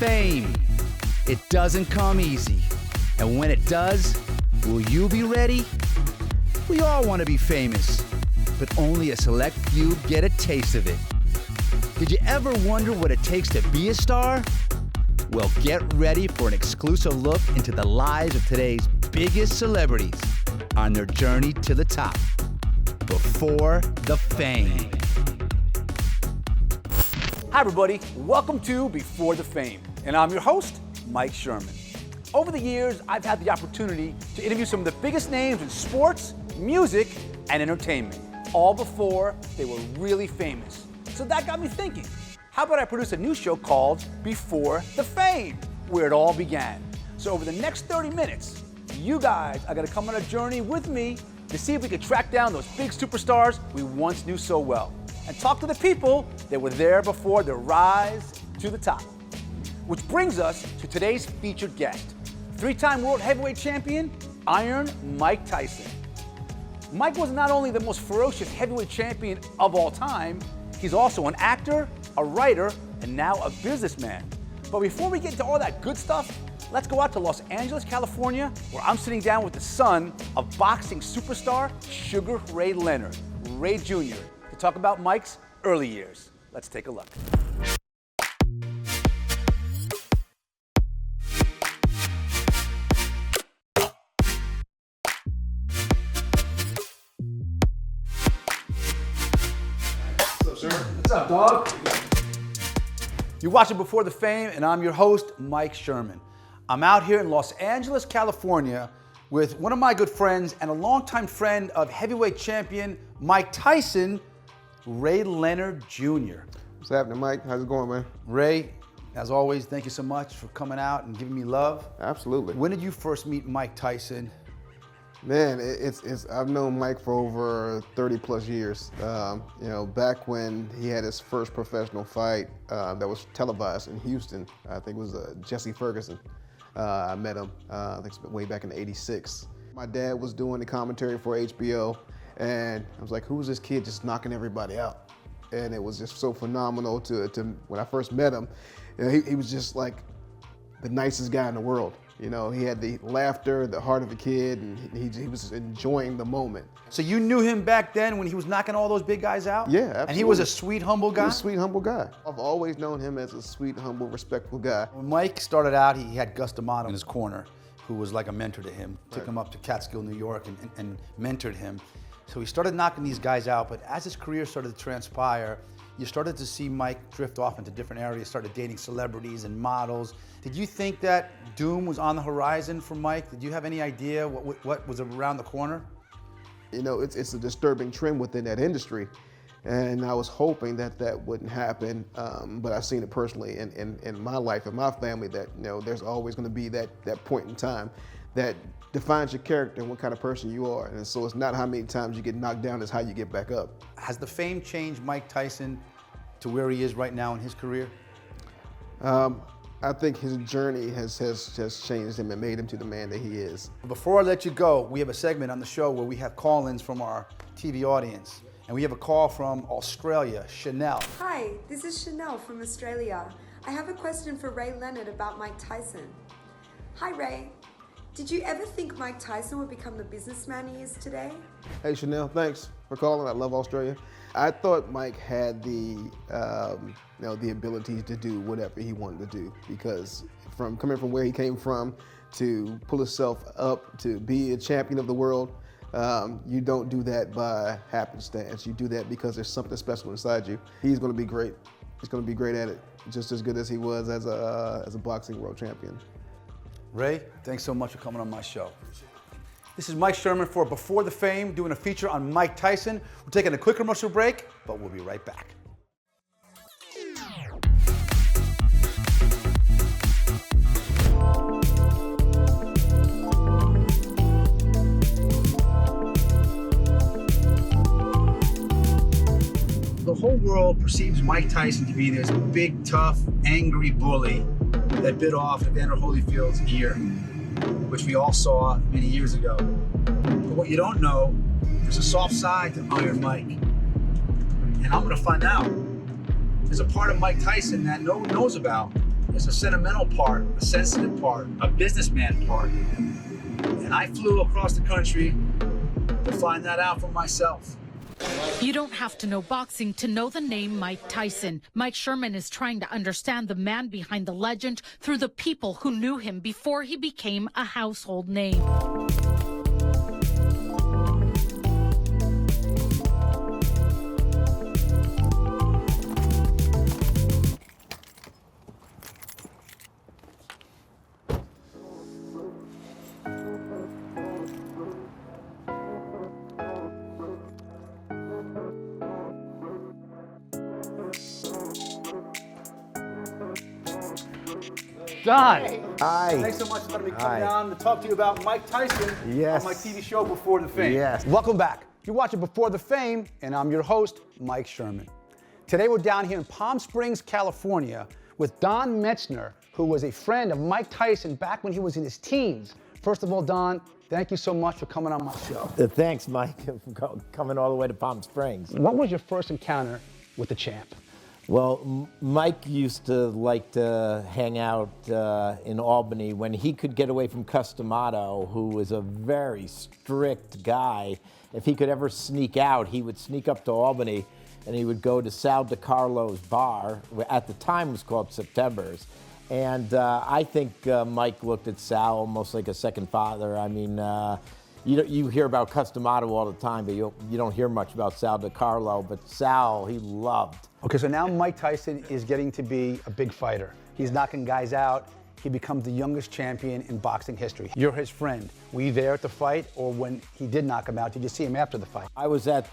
fame. It doesn't come easy. And when it does, will you be ready? We all want to be famous, but only a select few get a taste of it. Did you ever wonder what it takes to be a star? Well, get ready for an exclusive look into the lives of today's biggest celebrities on their journey to the top, before the fame. Hi everybody, welcome to Before the Fame, and I'm your host, Mike Sherman. Over the years, I've had the opportunity to interview some of the biggest names in sports, music, and entertainment, all before they were really famous. So that got me thinking, how about I produce a new show called Before the Fame, where it all began. So over the next 30 minutes, you guys are gonna come on a journey with me to see if we could track down those big superstars we once knew so well, and talk to the people that were there before their rise to the top. Which brings us to today's featured guest, three-time world heavyweight champion, Iron Mike Tyson. Mike was not only the most ferocious heavyweight champion of all time, he's also an actor, a writer, and now a businessman. But before we get into all that good stuff, let's go out to Los Angeles, California, where I'm sitting down with the son of boxing superstar Sugar Ray Leonard, Ray Jr., to talk about Mike's early years. Let's take a look. What's up, dog? You're watching Before the Fame, and I'm your host, Mike Sherman. I'm out here in Los Angeles, California, with one of my good friends and a longtime friend of heavyweight champion Mike Tyson, Ray Leonard Jr. What's happening, Mike? How's it going, man? Ray, as always, thank you so much for coming out and giving me love. Absolutely. When did you first meet Mike Tyson? Man, I've known Mike for over 30 plus years. You know, back when he had his first professional fight that was televised in Houston, I think it was Jesse Ferguson. I met him, I think it's way back in '86. My dad was doing the commentary for HBO, and I was like, who's this kid just knocking everybody out? And it was just so phenomenal to when I first met him. You know, he was just like the nicest guy in the world. You know, he had the laughter, the heart of a kid, and he was enjoying the moment. So you knew him back then when he was knocking all those big guys out? Yeah, absolutely. And he was a sweet, humble guy? He was a sweet, humble guy. I've always known him as a sweet, humble, respectful guy. When Mike started out, he had Gus D'Amato in his corner, who was like a mentor to him. Took Right. him up to Catskill, New York, and mentored him. So he started knocking these guys out, but as his career started to transpire, you started to see Mike drift off into different areas, started dating celebrities and models. Did you think that doom was on the horizon for Mike? Did you have any idea what was around the corner? You know, it's a disturbing trend within that industry. And I was hoping that that wouldn't happen, but I've seen it personally in my life and my family that, you know, there's always gonna be that point in time that defines your character and what kind of person you are. And so it's not how many times you get knocked down, it's how you get back up. Has the fame changed Mike Tyson to where he is right now in his career? I think his journey has changed him and made him to the man that he is. Before I let you go, we have a segment on the show where we have call-ins from our TV audience. And we have a call from Australia, Chanel. Hi, this is Chanel from Australia. I have a question for Ray Leonard about Mike Tyson. Hi Ray, did you ever think Mike Tyson would become the businessman he is today? Hey Chanel, thanks for calling. I love Australia. I thought Mike had the ability to do whatever he wanted to do, because coming from where he came from to pull himself up to be a champion of the world, you don't do that by happenstance. You do that because there's something special inside you. He's going to be great. He's going to be great at it, just as good as he was as a boxing world champion. Ray, thanks so much for coming on my show. This is Mike Sherman for Before the Fame, doing a feature on Mike Tyson. We're taking a quick commercial break, but we'll be right back. The whole world perceives Mike Tyson to be this big, tough, angry bully that bit off Evander Holyfield's ear, which we all saw many years ago. But what you don't know, there's a soft side to Iron Mike. And I'm gonna find out. There's a part of Mike Tyson that no one knows about, there's a sentimental part, a sensitive part, a businessman part. And I flew across the country to find that out for myself. You don't have to know boxing to know the name Mike Tyson. Mike Sherman is trying to understand the man behind the legend through the people who knew him before he became a household name. Don, Hi. thanks so much for letting me come Hi. down to talk to you about Mike Tyson Yes. on my TV show Before the Fame. Yes. Welcome back. You're watching Before the Fame, and I'm your host, Mike Sherman. Today we're down here in Palm Springs, California, with Don Metzner, who was a friend of Mike Tyson back when he was in his teens. First of all, Don, thank you so much for coming on my show. Thanks, Mike, for coming all the way to Palm Springs. What was your first encounter with the champ? Well, Mike used to like to hang out in Albany when he could get away from Customato, who was a very strict guy. If he could ever sneak out, he would sneak up to Albany and he would go to Sal DiCarlo's bar, at the time was called September's. And I think Mike looked at Sal almost like a second father. I mean, you hear about Customato all the time, but you don't hear much about Sal DiCarlo. But Sal, he loved. Okay, so now Mike Tyson is getting to be a big fighter. He's knocking guys out. He becomes the youngest champion in boxing history. You're his friend. Were you there at the fight, or when he did knock him out, did you see him after the fight? I was at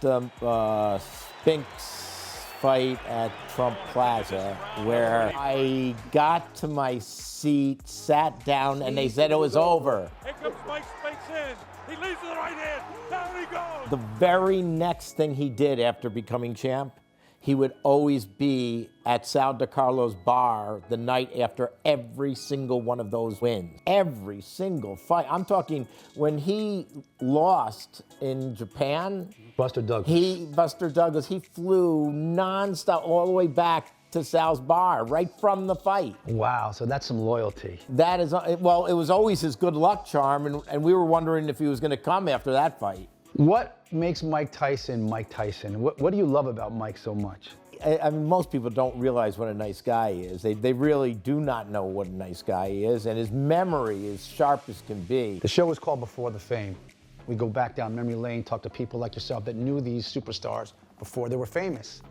Spink's fight at Trump Plaza, where I got to my seat, sat down, and they said it was over. Here comes Mike Spinks in. He leads to the right hand. Down he goes. The very next thing he did after becoming champ, he would always be at Sal DiCarlo's bar the night after every single one of those wins. Every single fight. I'm talking when he lost in Japan. Buster Douglas. Buster Douglas, he flew nonstop all the way back to Sal's bar, right from the fight. Wow, so that's some loyalty. That is, well, it was always his good luck charm, and we were wondering if he was gonna come after that fight. What makes Mike Tyson Mike Tyson? What do you love about Mike so much? I mean, most people don't realize what a nice guy is. They really do not know what a nice guy is, and his memory is sharp as can be. The show is called Before the Fame. We go back down memory lane, talk to people like yourself that knew these superstars before they were famous.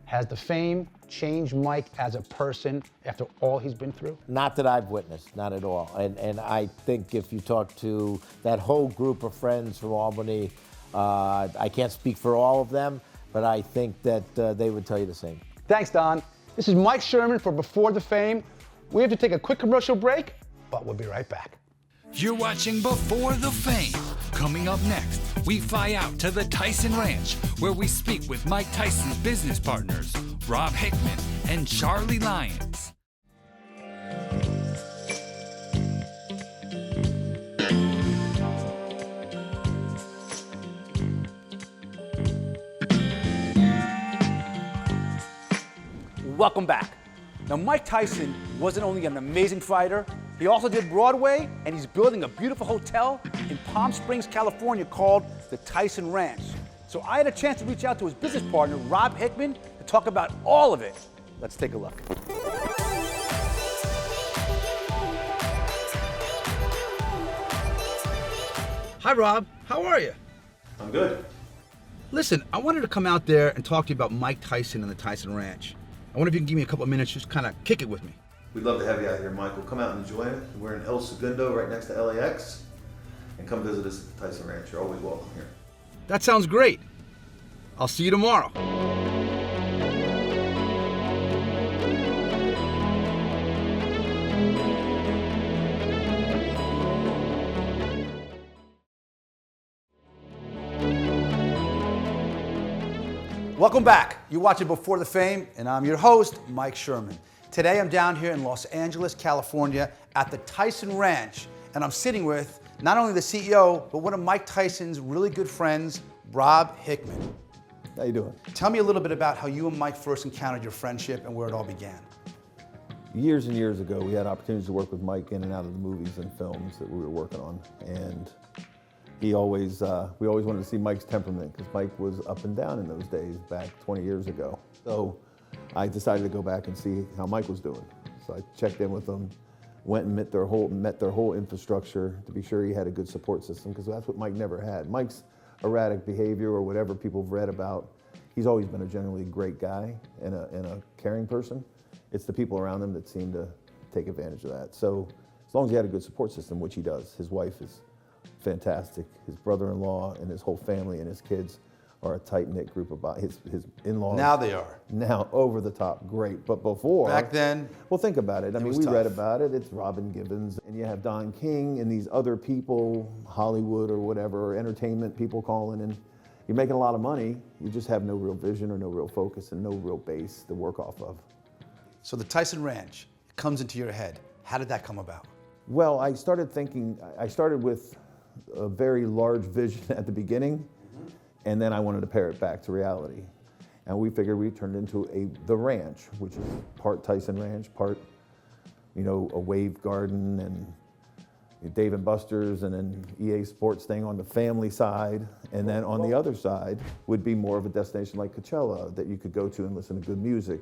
Has the fame changed Mike as a person after all he's been through? Not that I've witnessed, not at all. And I think if you talk to that whole group of friends from Albany, I can't speak for all of them, but I think that they would tell you the same. Thanks, Don. This is Mike Sherman for Before the Fame. We have to take a quick commercial break, but we'll be right back. You're watching Before the Fame. Coming up next, we fly out to the Tyson Ranch, where we speak with Mike Tyson's business partners, Rob Hickman and Charlie Lyons. Welcome back. Now, Mike Tyson wasn't only an amazing fighter, he also did Broadway, and he's building a beautiful hotel in Palm Springs, California called the Tyson Ranch. So I had a chance to reach out to his business partner, Rob Hickman, to talk about all of it. Let's take a look. Hi, Rob. How are you? I'm good. Listen, I wanted to come out there and talk to you about Mike Tyson and the Tyson Ranch. I wonder if you can give me a couple of minutes, just kind of kick it with me. We'd love to have you out here, Michael. Come out and enjoy it. We're in El Segundo, right next to LAX. And come visit us at the Tyson Ranch. You're always welcome here. That sounds great. I'll see you tomorrow. Welcome back. You're watching Before the Fame, and I'm your host, Mike Sherman. Today I'm down here in Los Angeles, California at the Tyson Ranch, and I'm sitting with not only the CEO, but one of Mike Tyson's really good friends, Rob Hickman. How you doing? Tell me a little bit about how you and Mike first encountered your friendship and where it all began. Years and years ago, we had opportunities to work with Mike in and out of the movies and films that we were working on. And we always wanted to see Mike's temperament, because Mike was up and down in those days back 20 years ago. So I decided to go back and see how Mike was doing. So I checked in with them, went and met their whole infrastructure to be sure he had a good support system, because that's what Mike never had. Mike's erratic behavior, or whatever people have read about, he's always been a generally great guy and a caring person. It's the people around him that seem to take advantage of that. So as long as he had a good support system, which he does, his wife is fantastic. His brother-in-law and his whole family and his kids are a tight-knit group. About his in-laws. Now they are. Now over the top, great. But before, back then, well, think about it. I mean, was we tough. read about it. It's Robin Givens, and you have Don King and these other people, Hollywood or whatever, or entertainment people calling in. You're making a lot of money. You just have no real vision or no real focus and no real base to work off of. So the Tyson Ranch comes into your head. How did that come about? Well, I started with a very large vision at the beginning, and then I wanted to pare it back to reality. And we figured we'd turn it into the ranch, which is part Tyson Ranch, part, a Wave Garden and Dave & Buster's, and then EA Sports thing on the family side. And then on the other side would be more of a destination like Coachella that you could go to and listen to good music.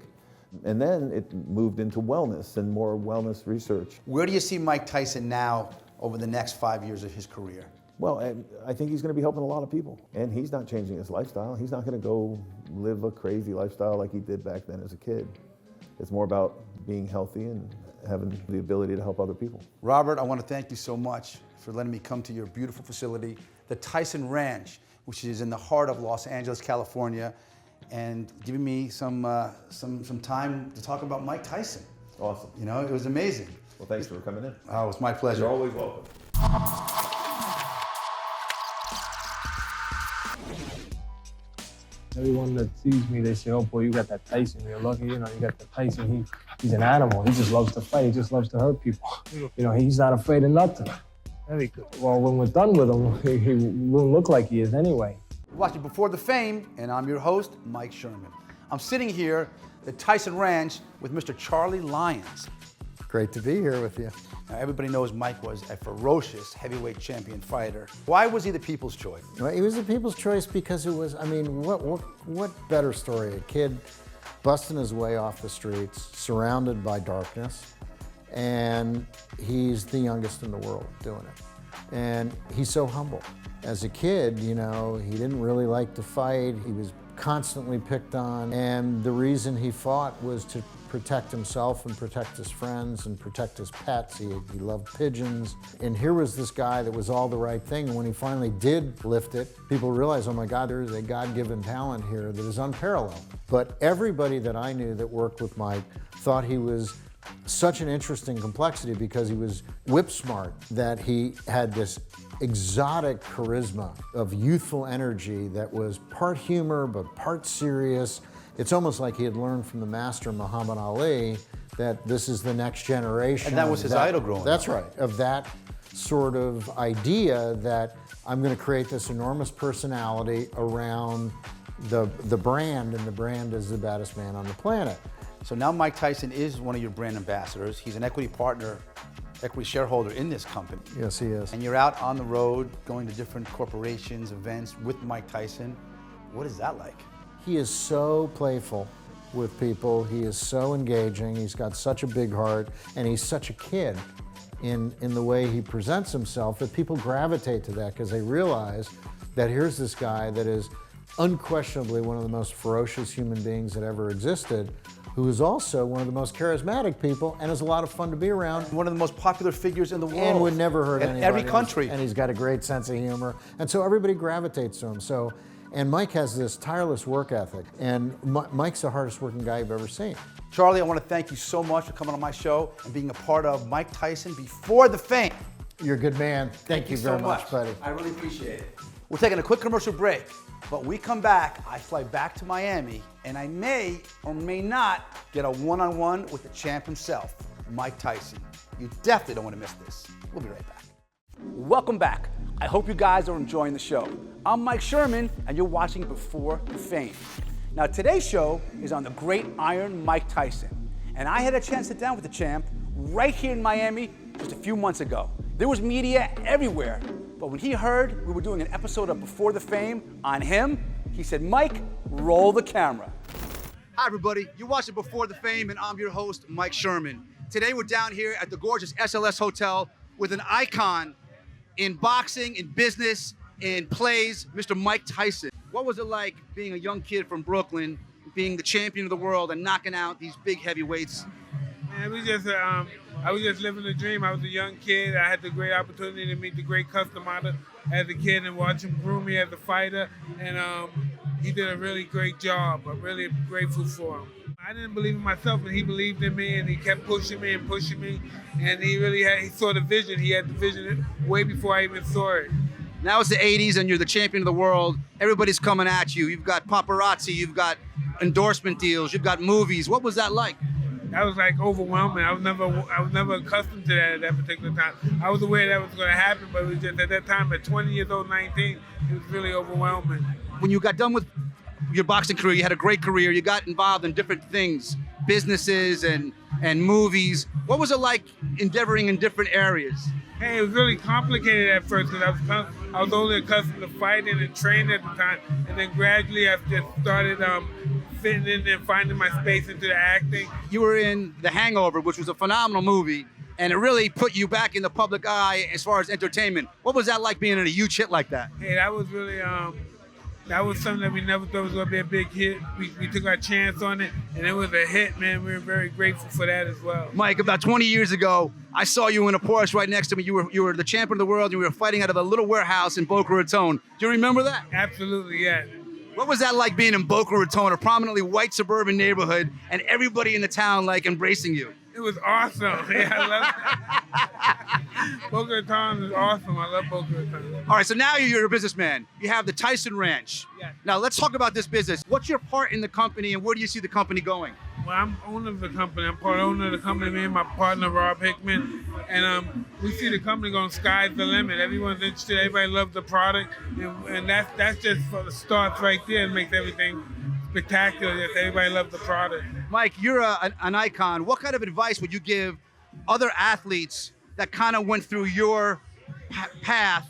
And then it moved into wellness and more wellness research. Where do you see Mike Tyson now over the next 5 years of his career? Well, I think he's going to be helping a lot of people. And he's not changing his lifestyle. He's not going to go live a crazy lifestyle like he did back then as a kid. It's more about being healthy and having the ability to help other people. Robert, I want to thank you so much for letting me come to your beautiful facility, the Tyson Ranch, which is in the heart of Los Angeles, California, and giving me some time to talk about Mike Tyson. Awesome. It was amazing. Well, thanks for coming in. Oh, it's my pleasure. You're always welcome. Everyone that sees me, they say, "Oh boy, you got that Tyson. You're lucky, you got the Tyson. He's an animal. He just loves to fight. He just loves to hurt people. He's not afraid of nothing." Very good. Well, when we're done with him, he won't look like he is anyway. Watching Before the Fame, and I'm your host, Mike Sherman. I'm sitting here at the Tyson Ranch with Mr. Charlie Lyons. Great to be here with you. Now, everybody knows Mike was a ferocious heavyweight champion fighter. Why was he the people's choice? Well, he was the people's choice because it was, what better story? A kid busting his way off the streets, surrounded by darkness, and he's the youngest in the world doing it. And he's so humble. As a kid, he didn't really like to fight. He was constantly picked on, and the reason he fought was to protect himself and protect his friends and protect his pets. He loved pigeons. And here was this guy that was all the right thing. And when he finally did lift it, people realized, oh my God, there is a God-given talent here that is unparalleled. But everybody that I knew that worked with Mike thought he was such an interesting complexity because he was whip smart, that he had this exotic charisma of youthful energy that was part humor but part serious. It's almost like he had learned from the master Muhammad Ali that this is the next generation. And that was his idol growing up. That's right, of that sort of idea that I'm going to create this enormous personality around the brand, and the brand is the baddest man on the planet. So now Mike Tyson is one of your brand ambassadors. He's an equity partner, equity shareholder in this company. Yes, he is. And you're out on the road, going to different corporations, events with Mike Tyson. What is that like? He is so playful with people. He is so engaging. He's got such a big heart, and he's such a kid in the way he presents himself that people gravitate to that because they realize that here's this guy that is unquestionably one of the most ferocious human beings that ever existed, who is also one of the most charismatic people and is a lot of fun to be around. One of the most popular figures in the world. And would never hurt anybody. In every country. And he's got a great sense of humor. And so everybody gravitates to him. And Mike has this tireless work ethic. And Mike's the hardest working guy you've ever seen. Charlie, I want to thank you so much for coming on my show and being a part of Mike Tyson Before the Fame. You're a good man. Thank you very so much, buddy. I really appreciate it. We're taking a quick commercial break, but when we come back, I fly back to Miami, and I may or may not get a one-on-one with the champ himself, Mike Tyson. You definitely don't want to miss this. We'll be right back. Welcome back. I hope you guys are enjoying the show. I'm Mike Sherman, and you're watching Before the Fame. Now, today's show is on the great Iron Mike Tyson. and I had a chance to sit down with the champ right here in Miami just a few months ago. There was media everywhere, but when he heard we were doing an episode of Before the Fame on him, he said, Mike, roll the camera. Hi, everybody. You're watching Before the Fame, and I'm your host, Mike Sherman. Today, we're down here at the gorgeous SLS Hotel with an icon in boxing, in business, in plays, Mr. Mike Tyson. What was it like being a young kid from Brooklyn, being the champion of the world and knocking out these big heavyweights? Man, I was just living the dream. I was a young kid. I had the great opportunity to meet the great Customato as a kid and watch him groom me as a fighter. And he did a really great job. I'm really grateful for him. I didn't believe in myself, and he believed in me, and he kept pushing me and pushing me. And he saw the vision. He had the vision way before I even saw it. Now it's the 80s, and you're the champion of the world. Everybody's coming at you. You've got paparazzi. You've got endorsement deals. You've got movies. What was that like? That was like overwhelming. I was never accustomed to that at that particular time. I was aware that was going to happen, but it was just at that time, at 20 years old, 19, it was really overwhelming. When you got done with your boxing career, you had a great career. You got involved in different things, businesses and movies. What was it like endeavoring in different areas? Hey, it was really complicated at first because I was only accustomed to fighting and training at the time, and then gradually I just started fitting in and finding my space into the acting. You were in The Hangover, which was a phenomenal movie, and it really put you back in the public eye as far as entertainment. What was that like being in a huge hit like that? Hey, that was really that was something that we never thought was going to be a big hit. We took our chance on it, and it was a hit, man. We were very grateful for that as well. Mike, about 20 years ago, I saw you in a Porsche right next to me. You were the champion of the world, and you were fighting out of a little warehouse in Boca Raton. Do you remember that? Absolutely, yeah. What was that like being in Boca Raton, a prominently white suburban neighborhood, and everybody in the town like embracing you? It was awesome. Yeah, I love it. Boca Raton is awesome. I love Boca Raton. All right, so now you're a businessman. You have the Tyson Ranch. Yes. Now let's talk about this business. What's your part in the company, and where do you see the company going? Well, I'm owner of the company. I'm part owner of the company, me and my partner, Rob Hickman. And we see the company going sky's the limit. Everyone's interested. Everybody loves the product. And that's just for the starts right there. It makes everything spectacular. Just everybody loves the product. Mike, you're an icon. What kind of advice would you give other athletes that kind of went through your path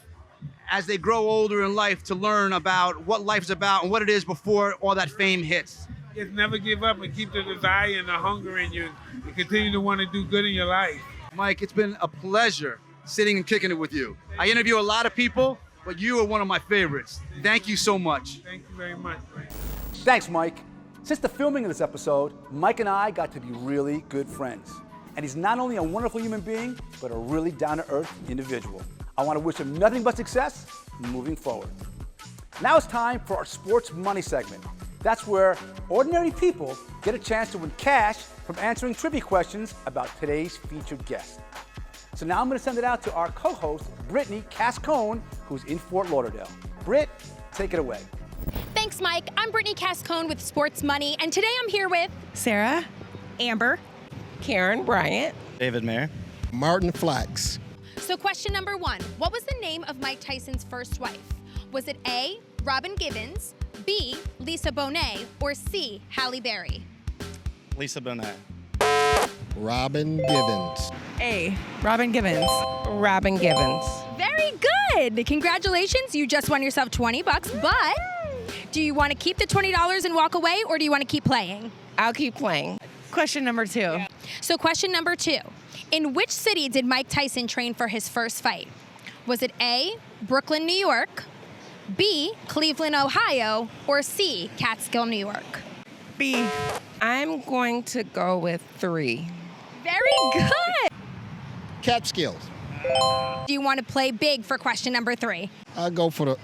as they grow older in life to learn about what life's about and what it is before all that fame hits? Just never give up and keep the desire and the hunger in you and continue to want to do good in your life. Mike, it's been a pleasure sitting and kicking it with you. I interview a lot of people, but you are one of my favorites. Thank you so much. Thank you very much. Thanks, Mike. Since the filming of this episode, Mike and I got to be really good friends. And he's not only a wonderful human being, but a really down-to-earth individual. I want to wish him nothing but success moving forward. Now it's time for our sports money segment. That's where ordinary people get a chance to win cash from answering trivia questions about today's featured guest. So now I'm going to send it out to our co-host, Brittany Cascone, who's in Fort Lauderdale. Britt, take it away. Thanks, Mike. I'm Brittany Cascone with Sports Money, and today I'm here with Sarah, Amber, Karen Bryant, David Mayer, Martin Flax. So question number 1, what was the name of Mike Tyson's first wife? Was it A, Robin Givens, B, Lisa Bonet, or C, Halle Berry? Lisa Bonet. Robin Givens. A, Robin Givens. Robin Givens. Very good. Congratulations. You just won yourself $20, but do you want to keep the $20 and walk away, or do you want to keep playing? I'll keep playing. Question number 2. So question number 2. In which city did Mike Tyson train for his first fight? Was it A, Brooklyn, New York, B, Cleveland, Ohio, or C, Catskill, New York? B. I'm going to go with 3. Very good. Catskills. Do you want to play big for question number 3? I go for it.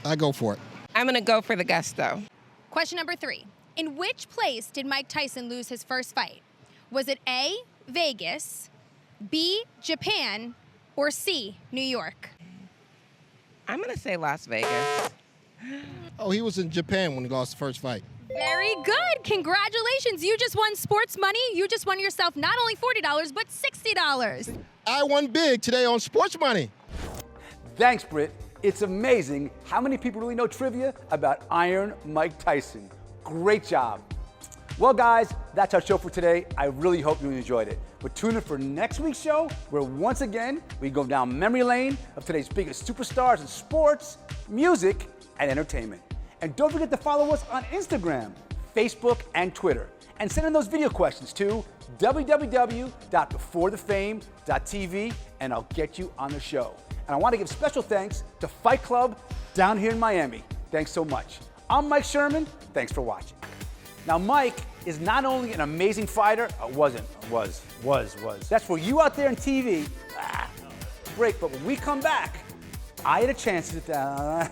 I'm going to go for the gusto. Question number 3. In which place did Mike Tyson lose his first fight? Was it A, Vegas, B, Japan, or C, New York? I'm going to say Las Vegas. Oh, he was in Japan when he lost the first fight. Very good. Congratulations. You just won sports money. You just won yourself not only $40, but $60. I won big today on Sports Money. Thanks, Britt. It's amazing how many people really know trivia about Iron Mike Tyson. Great job. Well, guys, that's our show for today. I really hope you enjoyed it. But tune in for next week's show, where once again, we go down memory lane of today's biggest superstars in sports, music, and entertainment. And don't forget to follow us on Instagram, Facebook, and Twitter. And send in those video questions to www.beforethefame.tv, and I'll get you on the show. And I want to give special thanks to Fight Club down here in Miami. Thanks so much. I'm Mike Sherman. Thanks for watching. Now, Mike is not only an amazing fighter, was. That's for you out there on TV. Break, but when we come back, I had a chance to sit down.